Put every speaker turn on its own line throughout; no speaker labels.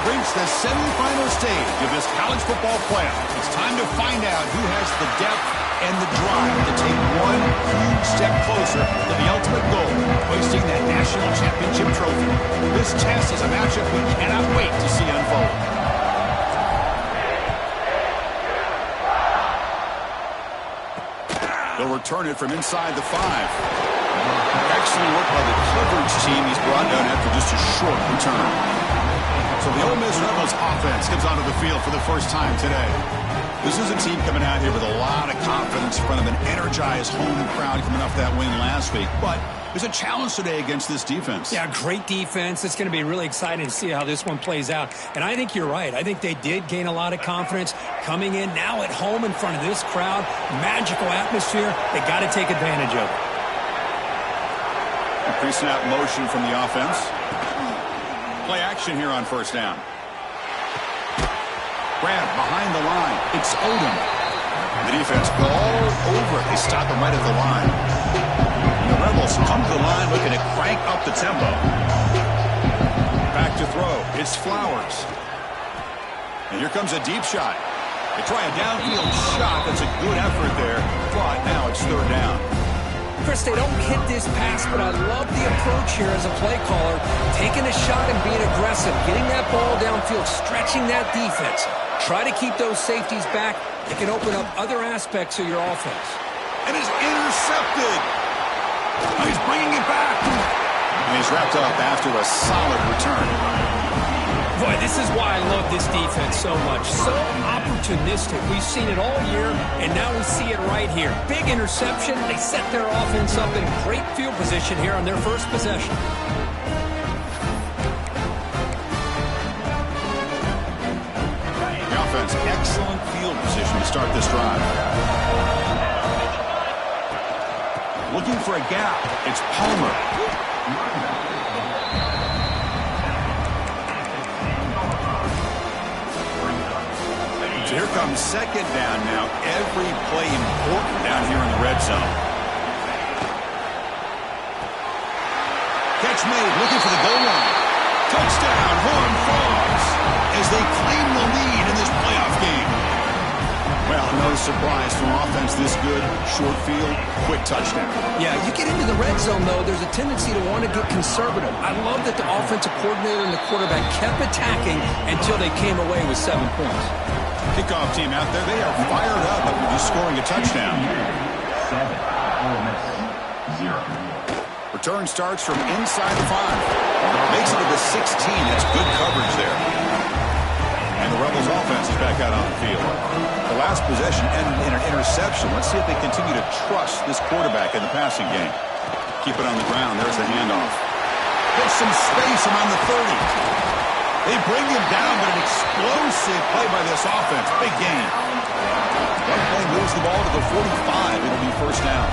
have reached the semifinal stage of this college football playoff. It's time to find out who has the depth and the drive to take one huge step closer to the ultimate goal, hoisting that national championship trophy. This test is a matchup we cannot wait to see unfold. They'll return it from inside the 5. Excellent work by the coverage team. He's brought down after just a short return. So the Ole Miss Rebels offense comes onto the field for the first time today. This is a team coming out here with a lot of confidence in front of an energized home crowd coming off that win last week. But there's a challenge today against this defense.
Yeah, great defense. It's going to be really exciting to see how this one plays out. And I think you're right. I think they did gain a lot of confidence coming in now at home in front of this crowd. Magical atmosphere. They got to take advantage of it.
Pre-snap motion from the offense. Play action here on first down. Grab behind the line. It's Odom. The defense go all over it. They stop him right at the line. And the Rebels come to the line looking to crank up the tempo. Back to throw. It's Flowers. And here comes a deep shot. They try a downfield shot. That's a good effort there. But now it's third down.
Chris, they don't hit this pass, but I love the approach here as a play caller. Taking a shot and being aggressive. Getting that ball downfield. Stretching that defense. Try to keep those safeties back. It can open up other aspects of your offense.
And it's intercepted. He's bringing it back. And he's wrapped up after a solid return.
Boy, this is why I love this defense so much. So opportunistic. We've seen it all year, and now we see it right here. Big interception. They set their offense up in great field position here on their first possession.
The offense, excellent field position to start this drive. Looking for a gap. It's Palmer. Here comes second down now. Every play important down here in the red zone. Catch made, looking for the goal line. Touchdown, Horned Frogs, as they claim the lead in this playoff game. Well, no surprise from offense this good. Short field, quick touchdown.
Yeah, you get into the red zone, though, there's a tendency to want to get conservative. I love that the offensive coordinator and the quarterback kept attacking until they came away with 7 points.
Kickoff team out there, they are fired up after just scoring a touchdown.
7, Ole Miss 0.
Return starts from inside the 5. Makes it to the 16. That's good coverage there. And the Rebels offense is back out on the field. The last possession ended in an interception. Let's see if they continue to trust this quarterback in the passing game. Keep it on the ground. There's the handoff. There's some space around the 30. They bring him down, but an explosive play by this offense. Big gain. One play moves the ball to the 45. It'll be first down.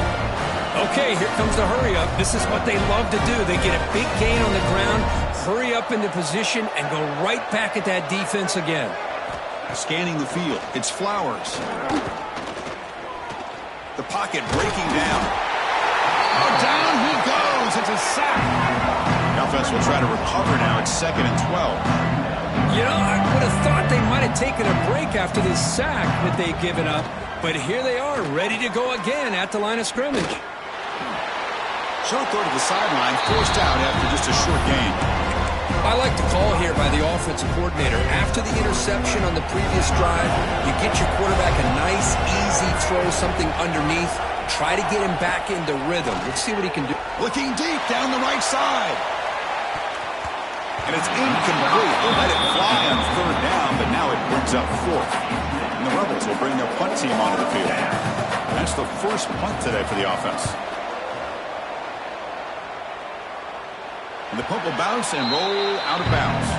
Okay, here comes the hurry up. This is what they love to do. They get a big gain on the ground, hurry up into position, and go right back at that defense again.
Scanning the field. It's Flowers. The pocket breaking down. Oh, down he goes. It's a sack. The offense will try to recover now. It's 2nd and 12.
You know, I would have thought they might have taken a break after this sack that they've given up. But here they are, ready to go again at the line of scrimmage.
Short throw to the sideline, forced out after just a short gain.
I like the call here by the offensive coordinator. After the interception on the previous drive, you get your quarterback a nice, easy throw, something underneath. Try to get him back into rhythm. Let's see what he can do.
Looking deep down the right side. And it's incomplete. They let it fly on third down, but now it brings up 4th. And the Rebels will bring their punt team onto the field. That's the first punt today for the offense. And the punt will bounce and roll out of bounds.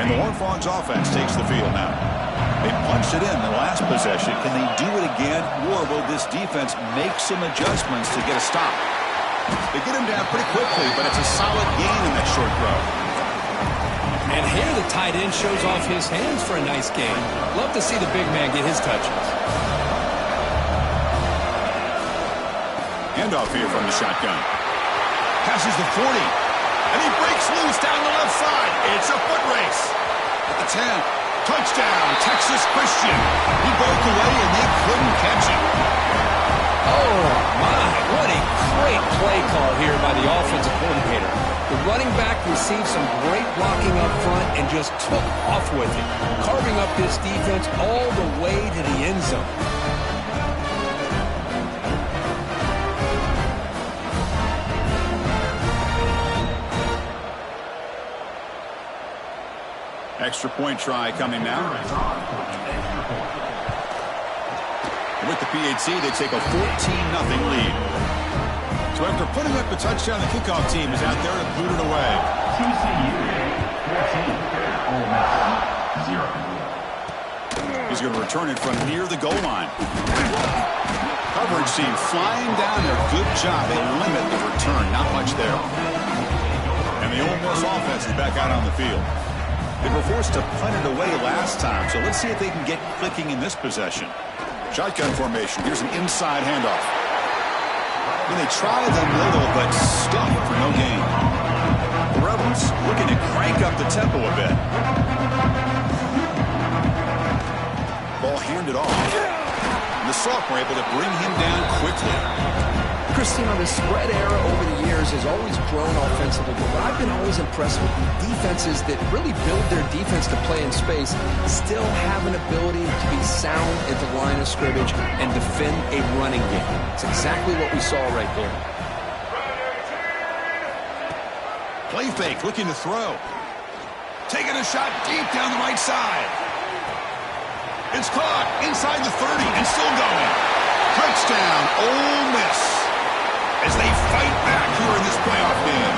And the Horned Frogs offense takes the field now. They punched it in the last possession. Can they do it again, or will this defense make some adjustments to get a stop? They get him down pretty quickly, but it's a solid gain in that short throw.
And here the tight end shows off his hands for a nice gain. Love to see the big man get his touches. Handoff
here from the shotgun. Passes the 40. And he breaks loose down the left side. It's a foot race. At the 10. Touchdown, Texas Christian. He broke away and they couldn't catch him.
Oh, my. What a great play call here by the offensive coordinator. The running back received some great blocking up front and just took off with it, carving up this defense all the way to the end zone.
Extra point try coming now. With the PAT, they take a 14-0 lead. So after putting up the touchdown, the kickoff team is out there to boot it away.
TCU 14, Ole Miss 0.
He's going to return it from near the goal line. Coverage team flying down there. Good job. They limit the return. Not much there. And the Ole Miss offense is back out on the field. They were forced to punt it away last time, so let's see if they can get clicking in this possession. Shotgun formation. Here's an inside handoff. And they tried the middle, but stuffed for no gain. The Rebels looking to crank up the tempo a bit. Ball handed off. And the sophomore able to bring him down quickly.
Christina, the spread era over the years has always grown offensively, but what I've been always impressed with defenses that really build their defense to play in space still have an ability to be sound at the line of scrimmage and defend a running game. It's exactly what we saw right there.
Play fake, looking to throw. Taking a shot deep down the right side. It's caught inside the 30 and still going. Touchdown, Ole Miss. As they fight back here in this playoff game.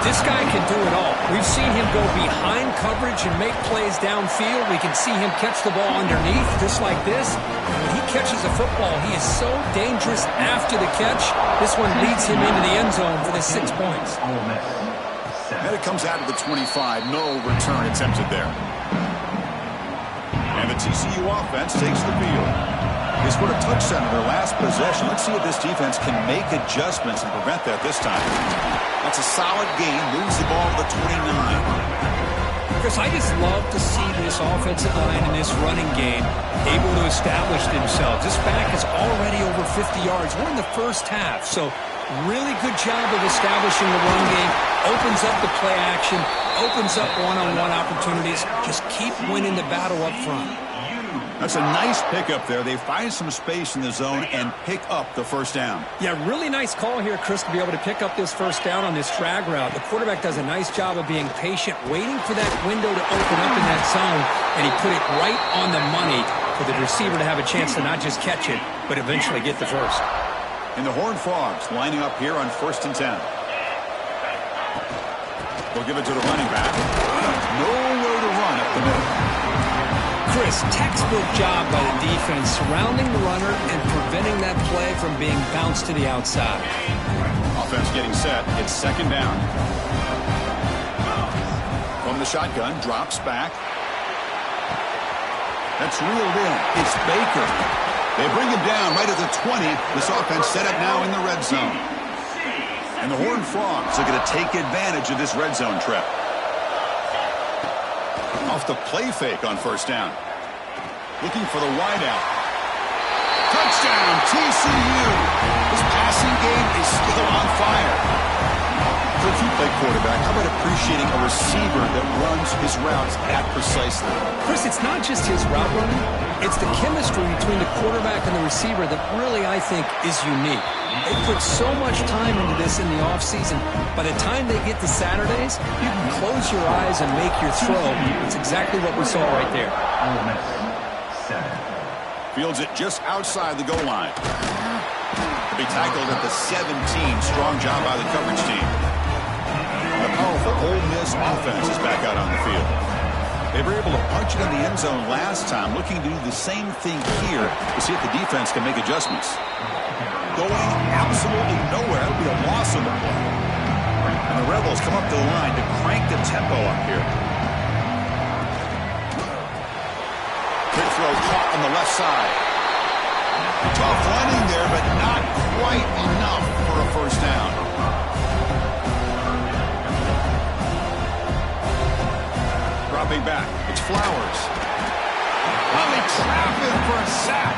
This guy can do it all. We've seen him go behind coverage and make plays downfield. We can see him catch the ball underneath, just like this. When he catches a football, he is so dangerous after the catch. This one leads him into the end zone for the 6 points.
And it comes out of the 25. No return attempted there. And the TCU offense takes the field. They scored a touchdown in their last possession. Let's see if this defense can make adjustments and prevent that this time. That's a solid gain. Moves the ball to the 29.
Chris, I just love to see this offensive line and this running game able to establish themselves. This back is already over 50 yards. We're in the first half, so really good job of establishing the run game. Opens up the play action, opens up one-on-one opportunities. Just keep winning the battle up front.
That's a nice pickup there. They find some space in the zone and pick up the first down.
Yeah, really nice call here, Chris, to be able to pick up this first down on this drag route. The quarterback does a nice job of being patient, waiting for that window to open up in that zone, and he put it right on the money for the receiver to have a chance to not just catch it, but eventually get the first.
And the Horned Frogs lining up here on 1st and 10. They'll give it to the running back. Nowhere to run up the middle.
Chris, textbook job by the defense surrounding the runner and preventing that play from being bounced to the outside.
Offense getting set. It's 2nd down. From the shotgun, drops back. That's reeled in. It's Baker. They bring him down right at the 20. This offense set up now in the red zone. And the Horned Frogs are going to take advantage of this red zone trap. Off the play fake on 1st down. Looking for the wideout. Touchdown, TCU. This passing game is still on fire. Coach, you play quarterback. How about appreciating a receiver that runs his routes that precisely?
Chris, it's not just his route running. It's the chemistry between the quarterback and the receiver that really, I think, is unique. They put so much time into this in the offseason. By the time they get to Saturdays, you can close your eyes and make your throw. It's exactly what we saw right there.
Fields it just outside the goal line. To be tackled at the 17. Strong job by the coverage team. The powerful Ole Miss offense is back out on the field. They were able to punch it in the end zone last time, looking to do the same thing here to see if the defense can make adjustments. Going absolutely nowhere. That would be a loss on the play. And the Rebels come up to the line to crank the tempo up here. Quick throw caught on the left side. Tough running there, but not quite enough for a first down. back. It's Flowers. Well, they trap him for a sack.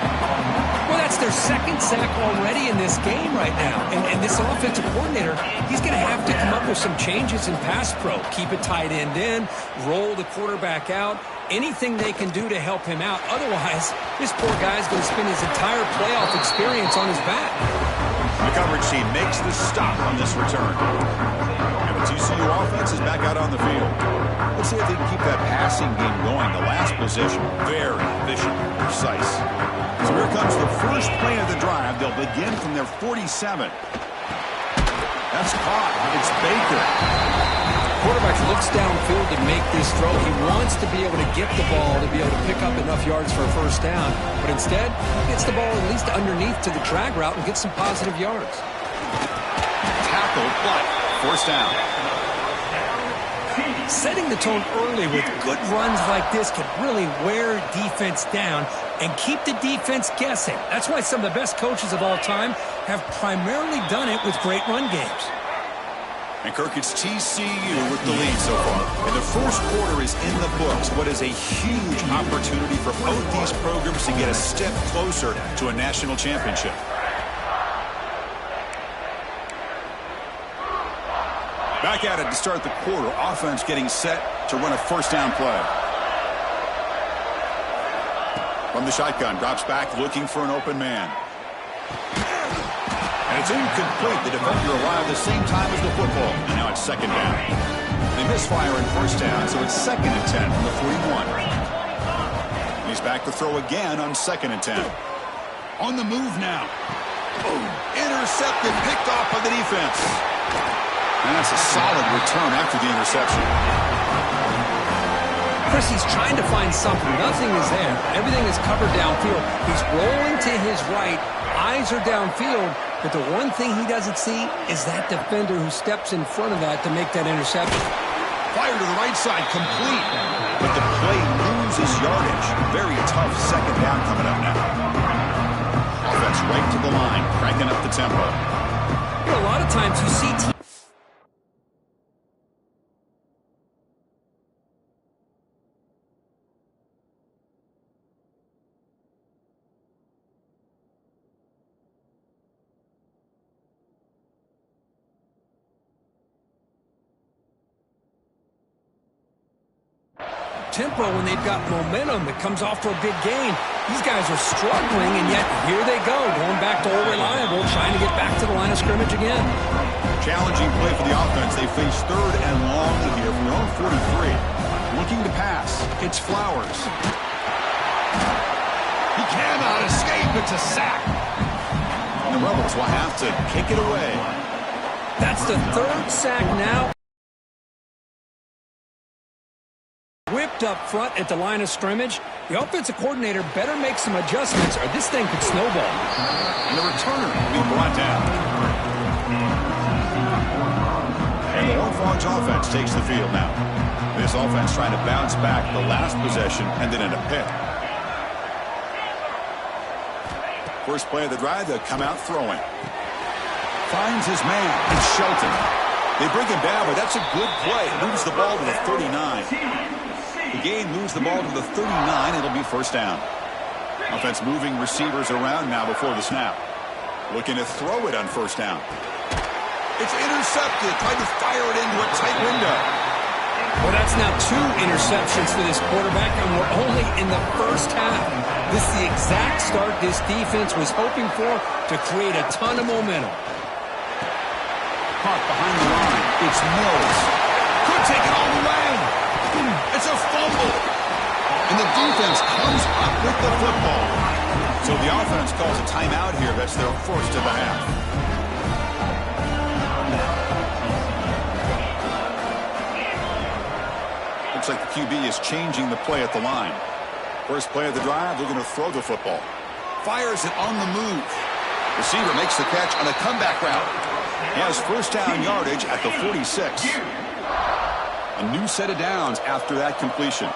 Well, that's their second sack already in this game right now. And this offensive coordinator, he's going to have to come up with some changes in pass pro. Keep it tight end in, roll the quarterback out, anything they can do to help him out. Otherwise, this poor guy's going to spend his entire playoff experience on his back.
The coverage team makes the stop on this return. And the TCU offense is back out on the field. Let's see if they can keep that passing game going. The last possession, very efficient, precise. So here comes the first play of the drive. They'll begin from their 47. That's caught. It's Baker.
Quarterback looks downfield to make this throw. He wants to be able to get the ball to be able to pick up enough yards for a first down. But instead, he gets the ball at least underneath to the drag route and gets some positive yards.
Tackled, but first down.
Setting the tone early with good runs like this can really wear defense down and keep the defense guessing. That's why some of the best coaches of all time have primarily done it with great run games.
And Kirk, it's TCU with the lead so far. And the first quarter is in the books. What is a huge opportunity for both these programs to get a step closer to a national championship. Back at it to start the quarter. Offense getting set to run a first down play. From the shotgun, drops back looking for an open man. And it's incomplete. The defender arrived the same time as the football. And now it's second down. They misfire in first down, so it's second and 10 from the 41. He's back to throw again on second and 10. On the move now. Boom. Intercepted, picked off by the defense. And that's a solid return after the interception.
Chris, he's trying to find something. Nothing is there. Everything is covered downfield. He's rolling to his right. Eyes are downfield. But the one thing he doesn't see is that defender who steps in front of that to make that interception.
Fire to the right side, complete. But the play loses yardage. Very tough second down coming up now. Offense right to the line, cranking up the tempo.
You know, a lot of times you see teams. Tempo when they've got momentum that comes off for a big game. These guys are struggling, and yet here they go, going back to old reliable, trying to get back to the line of scrimmage again.
Challenging play for the offense. They face third and long here from their own 43. Looking to pass. It's Flowers. He cannot escape. It's a sack. And the Rebels will have to kick it away.
That's the third sack now. Whipped up front at the line of scrimmage. The offensive coordinator better make some adjustments or this thing could snowball.
And the returner will be brought down. And the Horned offense takes the field now. This offense trying to bounce back the last possession and then in a pick. First play of the drive, they'll come out throwing. Finds his man. It's Shelton. They bring him down, but that's a good play. Moves the ball to the 39. The game moves the ball to the 39. It'll be first down. Offense moving receivers around now before the snap. Looking to throw it on first down. It's intercepted. Tried to fire it into a tight window.
Well, that's now 2 interceptions for this quarterback, and we're only in the first half. This is the exact start this defense was hoping for to create a ton of momentum.
Caught behind the line. It's Mills. Could take it all the way. It's a fumble. And the defense comes up with the football. So the offense calls a timeout here. That's their first of the half. Looks like the QB is changing the play at the line. First play of the drive, they're going to throw the football. Fires it on the move. Receiver makes the catch on a comeback route. He has first down yardage at the 46. A new set of downs after that completion.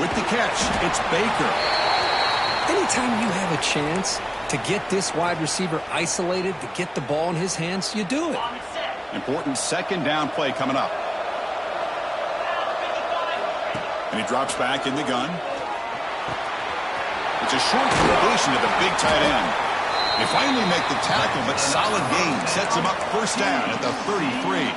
With the catch, it's Baker.
Anytime you have a chance to get this wide receiver isolated, to get the ball in his hands, you do it.
Important second down play coming up. And he drops back in the gun. It's a short completion to the big tight end. They finally make the tackle, but solid gain sets him up first down at the 33.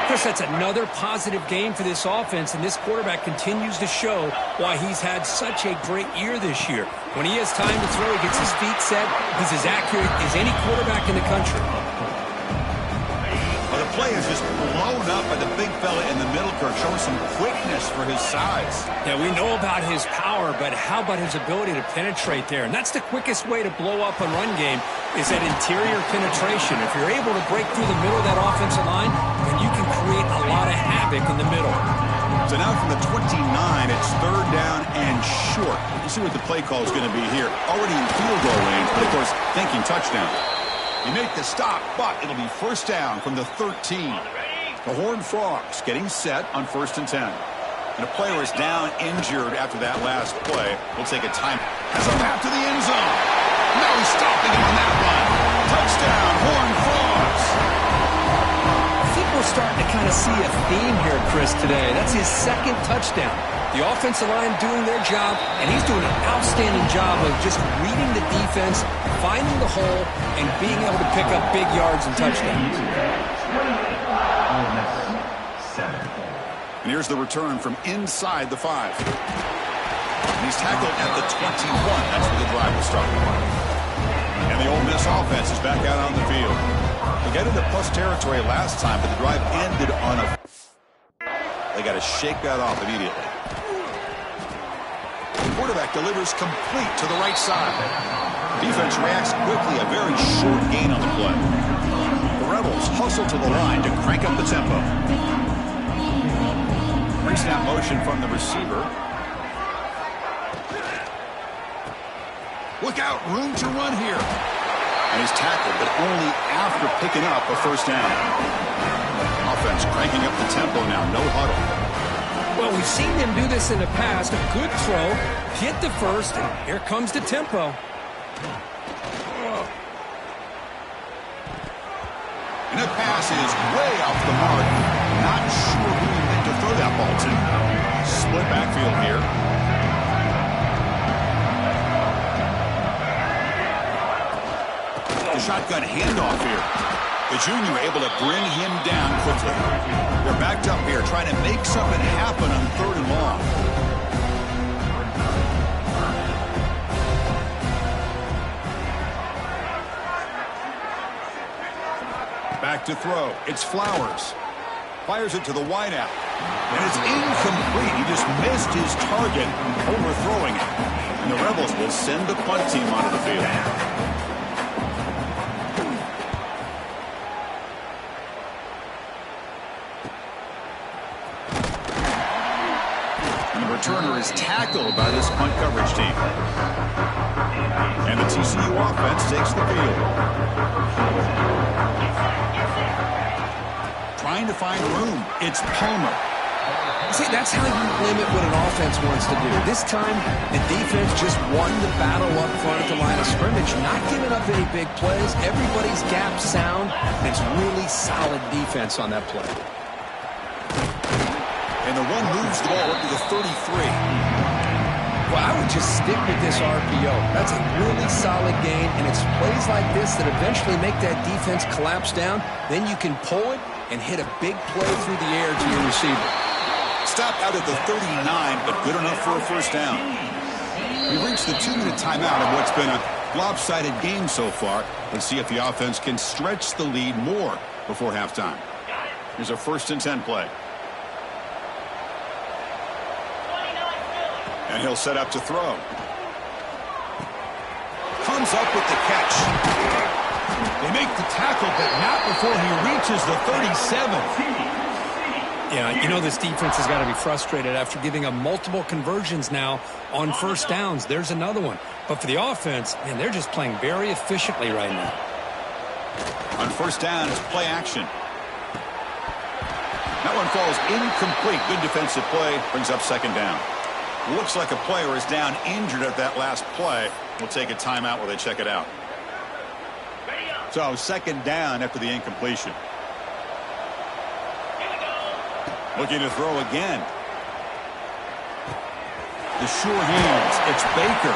Chris, that's another positive game for this offense, and this quarterback continues to show why he's had such a great year this year. When he has time to throw, he gets his feet set. He's as accurate as any quarterback in the country.
Well, the play is just blown up by the big fella in the middle, Kirk, showing some quickness for his size.
Yeah, we know about his power, but how about his ability to penetrate there? And that's the quickest way to blow up a run game, is that interior penetration. If you're able to break through the middle of that offensive line, then you can create a lot of havoc in the middle.
So now from the 29, it's third down and short. You see what the play call is going to be here. Already in field goal range, but of course, thinking touchdown. You make the stop, but it'll be first down from the 13. The Horned Frogs getting set on 1st and 10. And a player is down injured after that last play. We'll take a time. Has a path to the end zone. No stopping him on that one. Touchdown, Horned Frogs.
I think we're starting to kind of see a theme here, Chris, today. That's his second touchdown. The offensive line doing their job, and he's doing an outstanding job of just reading the defense, finding the hole, and being able to pick up big yards and touchdowns.
And here's the return from inside the 5. And he's tackled at the 21. That's where the drive will start. And the Ole Miss offense is back out on the field. They got into plus territory last time, but the drive ended on a... They got to shake that off immediately. The quarterback delivers complete to the right side. Defense reacts quickly, a very short gain on the play. The Rebels hustle to the line to crank up the tempo. Pre-snap motion from the receiver. Look out, room to run here. And he's tackled, but only after picking up a first down. Offense cranking up the tempo now, no huddle.
Well, we've seen them do this in the past. A good throw, get the first, and here comes the tempo.
And that pass is way off the mark. Not sure who he meant to throw that ball to. Split backfield here. The shotgun handoff here. The junior able to bring him down quickly. They're backed up here trying to make something happen on 3rd and long. Back to throw. It's Flowers. Fires it to the wideout. And it's incomplete. He just missed his target, overthrowing it. And the Rebels will send the punt team onto the field. Returner is tackled by this punt coverage team. And the TCU offense takes the field. Trying to find room. It's Palmer.
See, that's how you limit what an offense wants to do. This time, the defense just won the battle up front at the line of scrimmage, not giving up any big plays. Everybody's gap sound, and it's really solid defense on that play.
And the run moves the ball up to the 33.
Well, I would just stick with this RPO. That's a really solid gain, and it's plays like this that eventually make that defense collapse down. Then you can pull it and hit a big play through the air to your receiver.
Stopped out at the 39, but good enough for a first down. We've reached the 2-minute timeout of what's been a lopsided game so far. Let's see if the offense can stretch the lead more before halftime. Here's a 1st and 10 play. And he'll set up to throw. Comes up with the catch. They make the tackle, but not before he reaches the 37.
Yeah, you know this defense has got to be frustrated after giving up multiple conversions now on first downs. There's another one. But for the offense, man, they're just playing very efficiently right now.
On first down, it's play action. That one falls incomplete. Good defensive play. Brings up second down. Looks like a player is down injured at that last play. We'll take a timeout while they check it out. So second down after the incompletion. Looking to throw again. The sure hands. It's Baker.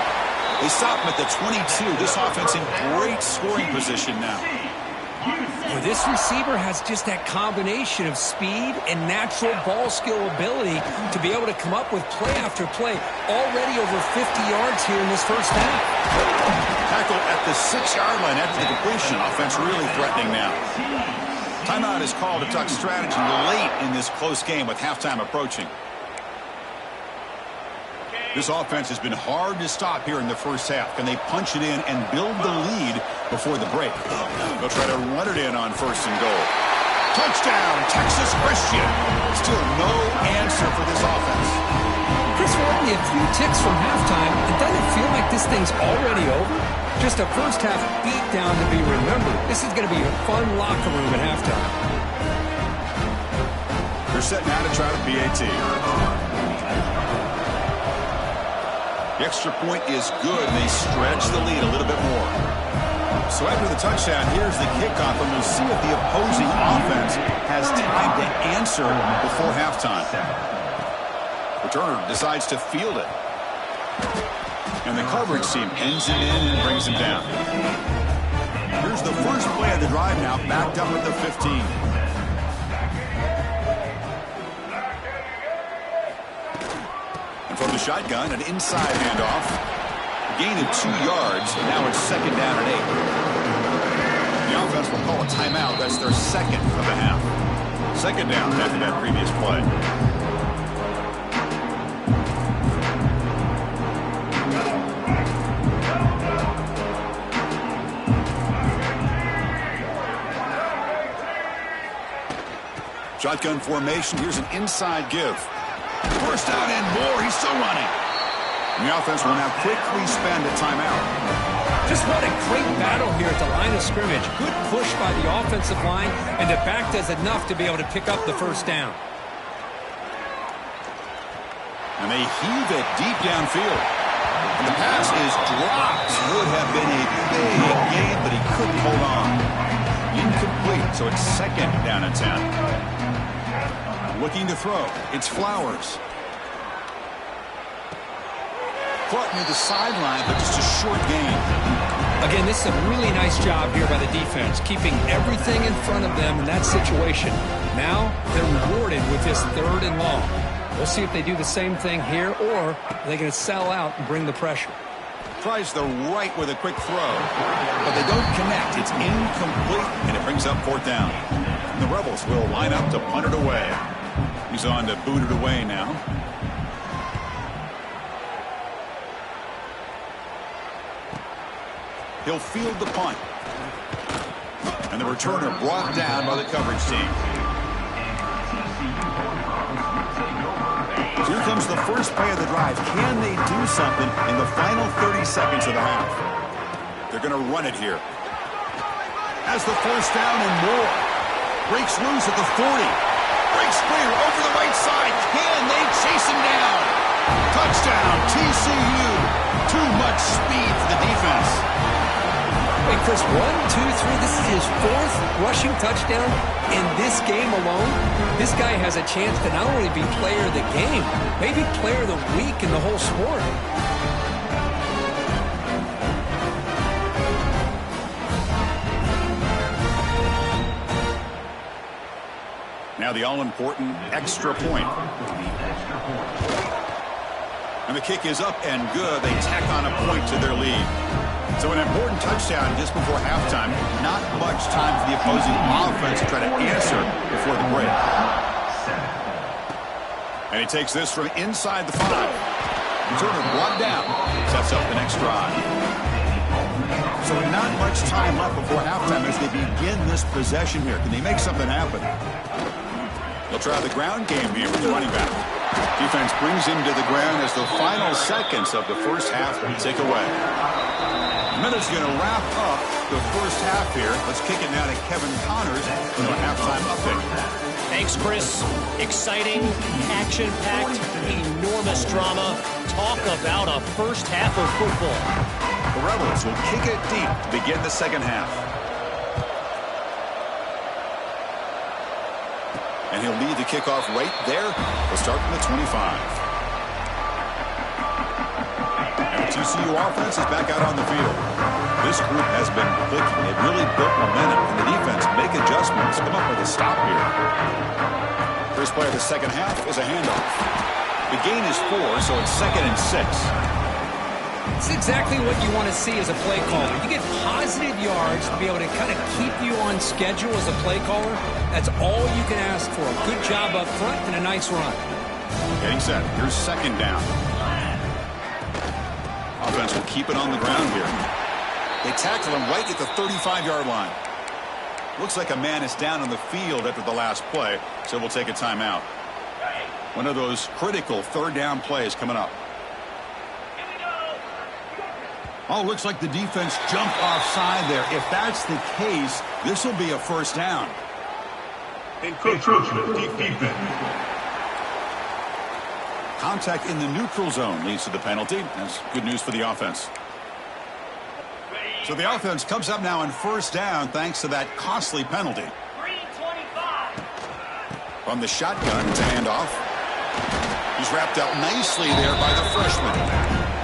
They stop him at the 22. This offense in great scoring position now.
Well, this receiver has just that combination of speed and natural ball skill ability to be able to come up with play after play. Already over 50 yards here in this first half.
Tackle at the 6-yard line after the completion. Offense really threatening now. Timeout is called to talk strategy late in this close game with halftime approaching. This offense has been hard to stop here in the first half. Can they punch it in and build the lead before the break? They'll try to run it in on first and goal. Touchdown, Texas Christian. Still no answer for this offense.
Chris, we're only a few ticks from halftime. It doesn't feel like this thing's already over. Just a first half beatdown to be remembered. This is going to be a fun locker room at halftime.
They're set now to try the PAT. The extra point is good, and they stretch the lead a little bit more. So after the touchdown, here's the kickoff, and we'll see if the opposing offense has time to answer before halftime. Returner decides to field it. And the coverage team pins him in and brings him down. Here's the first play of the drive now, backed up at the 15. From the shotgun, an inside handoff. Gain of 2 yards. Now it's second down and 8. The offense will call a timeout. That's their second of the half. Second down after that previous play. Shotgun formation. Here's an inside give. First down and more. He's still running. And the offense will now quickly spend a timeout.
Just what a great battle here at the line of scrimmage. Good push by the offensive line, and the back does enough to be able to pick up the first down.
And they heave it deep downfield. And the pass is dropped. Would have been a big gain, but he couldn't hold on. Incomplete, so it's second down and 10. Looking to throw. It's Flowers. Caught near the sideline, but just a short gain.
Again, this is a really nice job here by the defense, keeping everything in front of them in that situation. Now they're rewarded with this third and long. We'll see if they do the same thing here, or are they going to sell out and bring the pressure.
Tries the right with a quick throw, but they don't connect. It's incomplete, and it brings up fourth down. And the Rebels will line up to punt it away. He's on to boot it away now. He'll field the punt. And the returner brought down by the coverage team. Here comes the first play of the drive. Can they do something in the final 30 seconds of the half? They're going to run it here. Has the first down and more. Breaks loose at the 40. Breaks clear over the right side. Can they chase him down? Touchdown, TCU. Too much speed for the defense.
Wait, Chris, 1, 2, 3. This is his fourth rushing touchdown in this game alone. This guy has a chance to not only be player of the game, maybe player of the week in the whole sport.
Now the all-important extra point. And the kick is up and good. They tack on a point to their lead. So an important touchdown just before halftime. Not much time for the opposing offense to try to answer before the break. And he takes this from inside the 5. Returner brought down. Sets up the next drive. So not much time left before halftime as they begin this possession here. Can they make something happen? They'll try the ground game here with the running back. Defense brings him to the ground as the final seconds of the first half tick away. Minutes going to wrap up the first half here. Let's kick it now to Kevin Connors for a halftime update.
Thanks, Chris. Exciting, action-packed, enormous drama. Talk about a first half of football.
The Rebels will kick it deep to begin the second half. And he'll lead the kickoff right there. We'll start from the 25. And the TCU offense is back out on the field. This group has been clicking. They've really built momentum. And the defense make adjustments. Come up with a stop here. First play of the second half is a handoff. The gain is 4, so it's 2nd and 6.
It's exactly what you want to see as a play caller. You get positive yards to be able to kind of keep you on schedule as a play caller. That's all you can ask for. A good job up front and a nice run.
Getting set. Here's 2nd down. Offense will keep it on the ground here. They tackle him right at the 35-yard line. Looks like a man is down on the field after the last play, so we'll take a timeout. One of those critical 3rd down plays coming up. Oh, looks like the defense jumped offside there. If that's the case, this will be a 1st down.
Encroachment, defense.
Contact in the neutral zone leads to the penalty. That's good news for the offense. So the offense comes up now on 1st down thanks to that costly penalty.
3:25.
From the shotgun, it's a handoff. He's wrapped up nicely there by the freshman.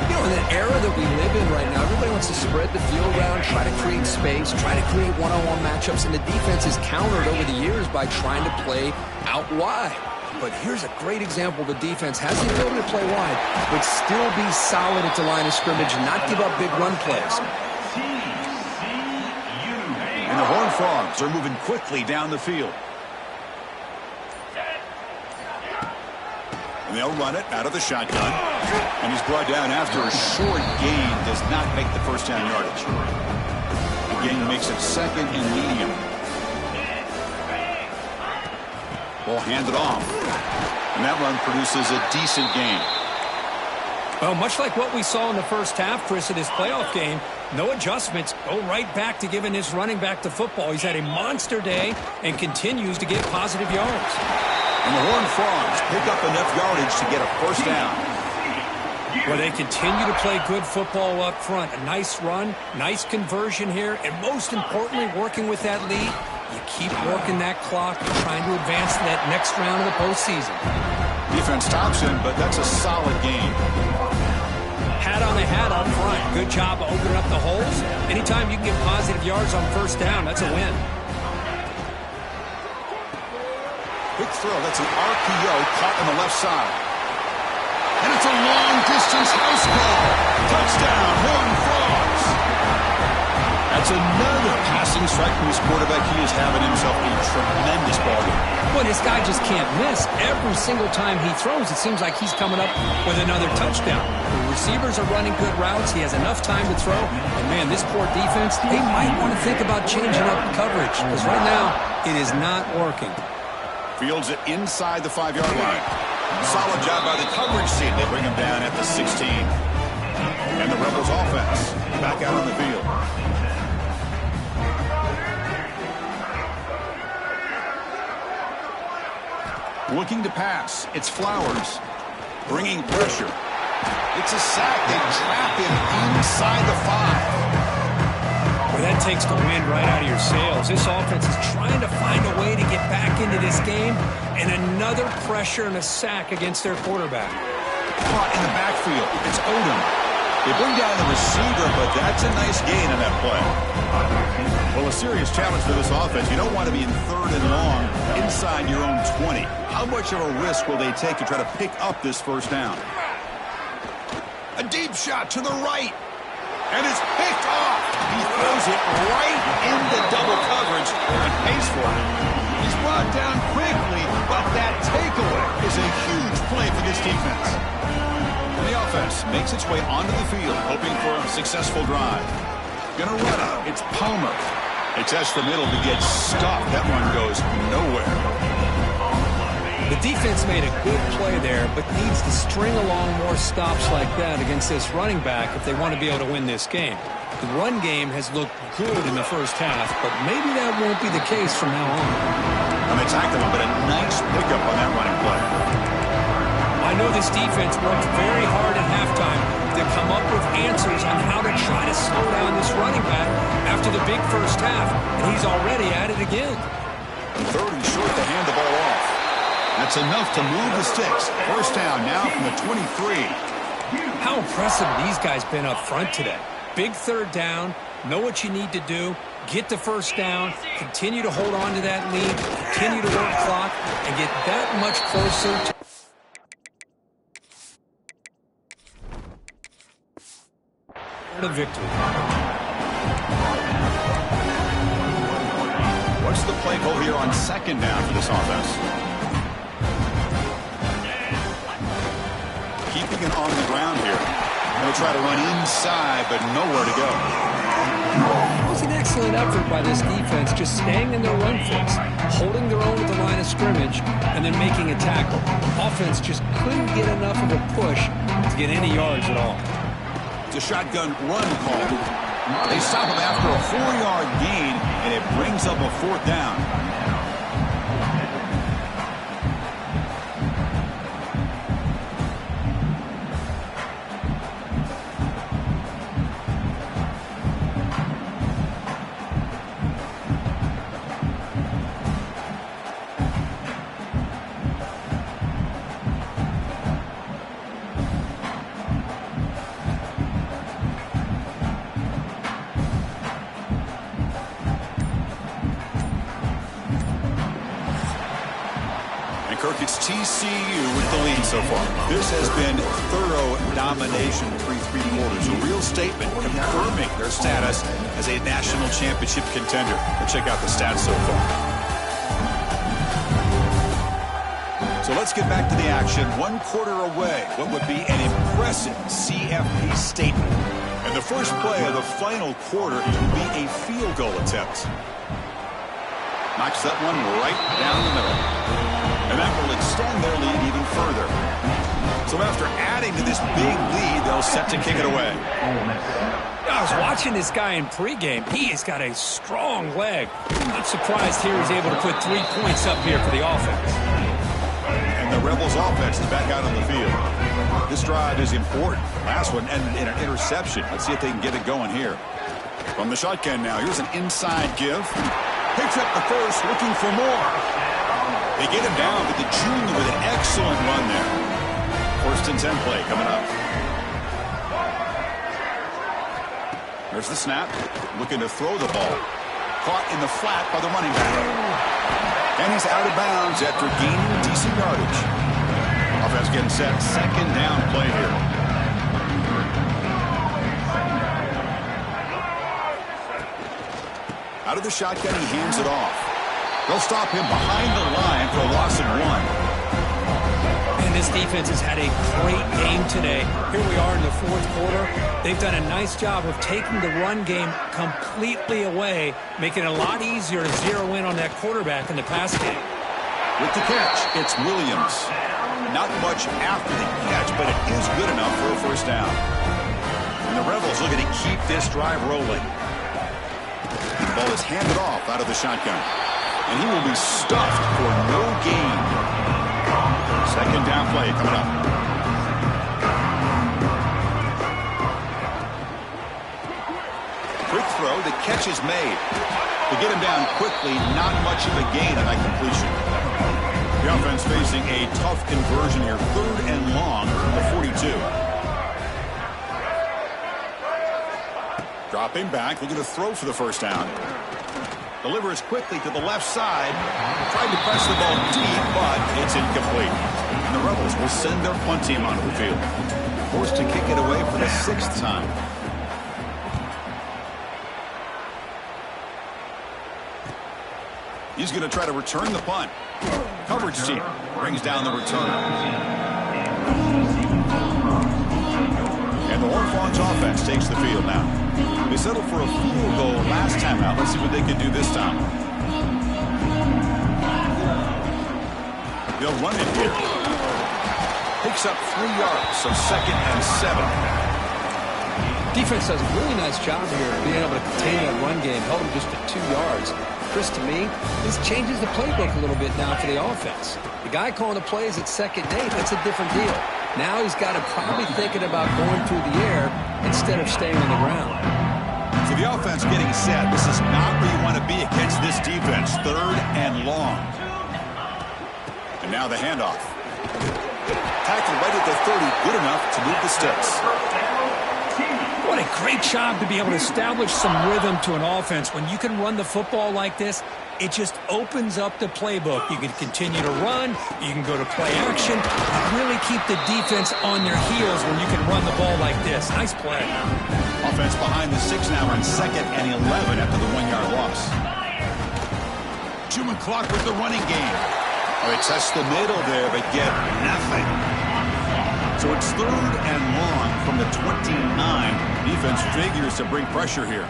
You know, in the era that we live in right now, everybody wants to spread the field around, try to create space, try to create one-on-one matchups, and the defense is countered over the years by trying to play out wide. But here's a great example. The defense has the ability to play wide, but still be solid at the line of scrimmage and not give up big run plays.
And the Horned Frogs are moving quickly down the field. And they'll run it out of the shotgun. And he's brought down after a short gain. Does not make the 1st down yardage. The gain makes it 2nd and medium. Ball handed off. And that run produces a decent gain.
Well, much like what we saw in the first half, Chris, of this playoff game, no adjustments. Go right back to giving his running back the football. He's had a monster day and continues to get positive yards.
And the Horned Frogs pick up enough yardage to get a 1st down.
Well, they continue to play good football up front. A nice run, nice conversion here, and most importantly, working with that lead, you keep working that clock, trying to advance to that next round of the postseason.
Defense stops him, but that's a solid game.
Hat on a hat up front. Good job of opening up the holes. Anytime you can get positive yards on 1st down, that's a win.
Quick throw. That's an RPO caught on the left side. And it's a long-distance house call. Touchdown, Horned Frogs. That's another passing strike from his quarterback. He is having himself a tremendous ball game.
Well, this guy just can't miss. Every single time he throws, it seems like he's coming up with another touchdown. The receivers are running good routes. He has enough time to throw. And, man, this poor defense, they might want to think about changing up coverage because right now it is not working.
Fields it inside the 5-yard line. Solid job by the coverage team. They bring him down at the 16. And the Rebels offense back out on the field. Looking to pass. It's Flowers. Bringing pressure. It's a sack. They trap him inside the 5.
Well, that takes the wind right out of your sails. This offense is trying to find a way to get back into this game, and another pressure and a sack against their quarterback.
Caught in the backfield. It's Odom. They bring down the receiver, but that's a nice gain on that play. Well, a serious challenge for this offense. You don't want to be in 3rd and long inside your own 20. How much of a risk will they take to try to pick up this 1st down? A deep shot to the right. And it's picked off. He throws it right into double coverage and pays for it. He's brought down quickly, but that takeaway is a huge play for this defense. And the offense makes its way onto the field, hoping for a successful drive. Gonna run it. It's Palmer. They test the middle to get stuffed. That one goes nowhere.
The defense made a good play there, but needs to string along more stops like that against this running back if they want to be able to win this game. The run game has looked good in the first half, but maybe that won't be the case from now on.
And they tackled him, but a nice pickup on that running play.
I know this defense worked very hard at halftime to come up with answers on how to try to slow down this running back after the big first half, and he's already at it again.
3rd and short to hand the ball off. That's enough to move the sticks. First down now from the 23.
How impressive these guys been up front today. Big 3rd down, know what you need to do, get the first down, continue to hold on to that lead, continue to work clock, and get that much closer to victory.
What's the play call here on 2nd down for this offense? Keeping it on the ground here. Going to try to run inside, but nowhere to go.
It was an excellent effort by this defense, just staying in their run fix, holding their own at the line of scrimmage, and then making a tackle. Offense just couldn't get enough of a push to get any yards at all.
It's a shotgun run call. They stop him after a 4-yard gain, and it brings up a 4th down. It's TCU with the lead so far. This has been thorough domination through 3 quarters. A real statement confirming their status as a national championship contender. Let's check out the stats so far. So let's get back to the action. 1 quarter away. What would be an impressive CFP statement. And the first play of the final quarter will be a field goal attempt. Knocks that one right down the middle. And that will extend their lead even further. So after adding to this big lead, they'll set to kick it away.
I was watching this guy in pregame. He has got a strong leg. Not surprised here he's able to put 3 points up here for the offense.
And the Rebels offense is back out on the field. This drive is important. Last one ended in an interception. Let's see if they can get it going here. From the shotgun now, here's an inside give. Picks up the first, looking for more. They get him down, but the junior with an excellent run there. 1st and 10 play coming up. There's the snap. Looking to throw the ball. Caught in the flat by the running back. And he's out of bounds after gaining decent yardage. Offense getting set. 2nd down play here. Out of the shotgun, he hands it off. They'll stop him behind the line for a loss of 1.
And this defense has had a great game today. Here we are in the 4th quarter. They've done a nice job of taking the run game completely away, making it a lot easier to zero in on that quarterback in the pass game.
With the catch, it's Williams. Not much after the catch, but it is good enough for a 1st down. And the Rebels looking to keep this drive rolling. The ball is handed off out of the shotgun. And he will be stuffed for no gain. 2nd down play coming up. Quick throw. The catch is made. To get him down quickly, not much of a gain on that completion. The offense facing a tough conversion here. 3rd and long from the 42. Dropping back, looking to throw for the 1st down. Delivers quickly to the left side. Tried to press the ball deep, but it's incomplete. And the Rebels will send their punt team onto the field. Forced to kick it away for the 6th time. He's going to try to return the punt. Coverage team brings down the return. And the Horned Frogs offense takes the field now. They settled for a field goal last time out. Let's see what they can do this time. They'll run it here. Picks up 3 yards, so 2nd and 7.
Defense does a really nice job here of being able to contain that run game, held them just to 2 yards. Chris, to me, this changes the playbook a little bit now for the offense. The guy calling the plays at 2nd and 8, that's a different deal. Now he's got to probably thinking about going through the air instead of staying on the ground.
So the offense getting set. This is not where you want to be against this defense. 3rd and long. And now the handoff. Tackled right at the 30, good enough to move the sticks.
What a great job to be able to establish some rhythm to an offense. When you can run the football like this, it just opens up the playbook. You can continue to run. You can go to play action. You really keep the defense on their heels when you can run the ball like this. Nice play.
Offense behind the 6 now on 2nd and 11 after the 1-yard loss. Human clock with the running game. Oh, they test the middle there, but get nothing. So it's 3rd and long from the 29. Defense figures to bring pressure here.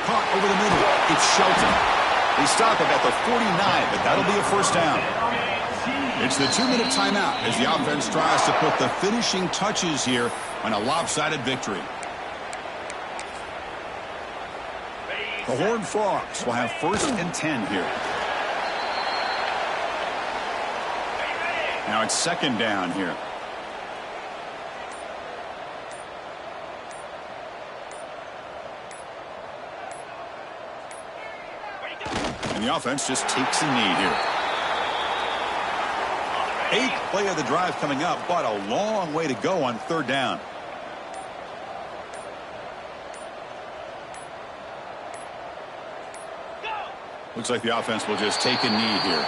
Caught over the middle. It's Shelton. They stop him at the 49, but that'll be a 1st down. It's the 2-minute timeout as the offense tries to put the finishing touches here on a lopsided victory. The Horned Frogs will have 1st and 10 here. Now it's 2nd down here. And the offense just takes a knee here. 8th play of the drive coming up, but a long way to go on 3rd down. Looks like the offense will just take a knee here.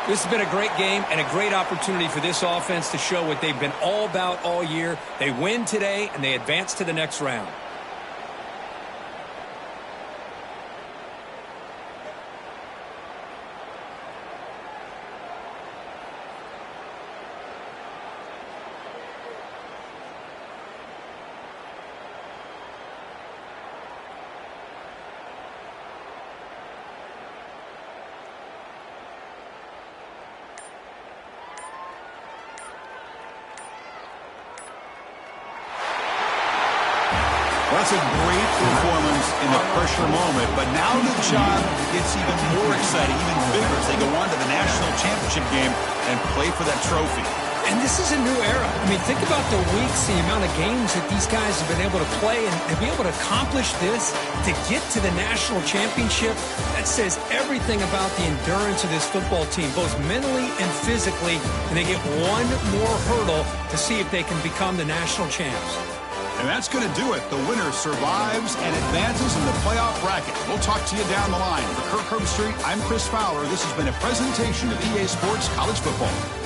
This has been a great game and a great opportunity for this offense to show what they've been all about all year. They win today, and they advance to the next round.
That's a great performance in the pressure moment, but now the job gets even more exciting, even bigger as they go on to the national championship game and play for that trophy.
And this is a new era. I mean, think about the weeks, the amount of games that these guys have been able to play, and to be able to accomplish this, to get to the national championship, that says everything about the endurance of this football team, both mentally and physically, and they get one more hurdle to see if they can become the national champs.
And that's going to do it. The winner survives and advances in the playoff bracket. We'll talk to you down the line. For Kirk Herbstreit, I'm Chris Fowler. This has been a presentation of EA Sports College Football.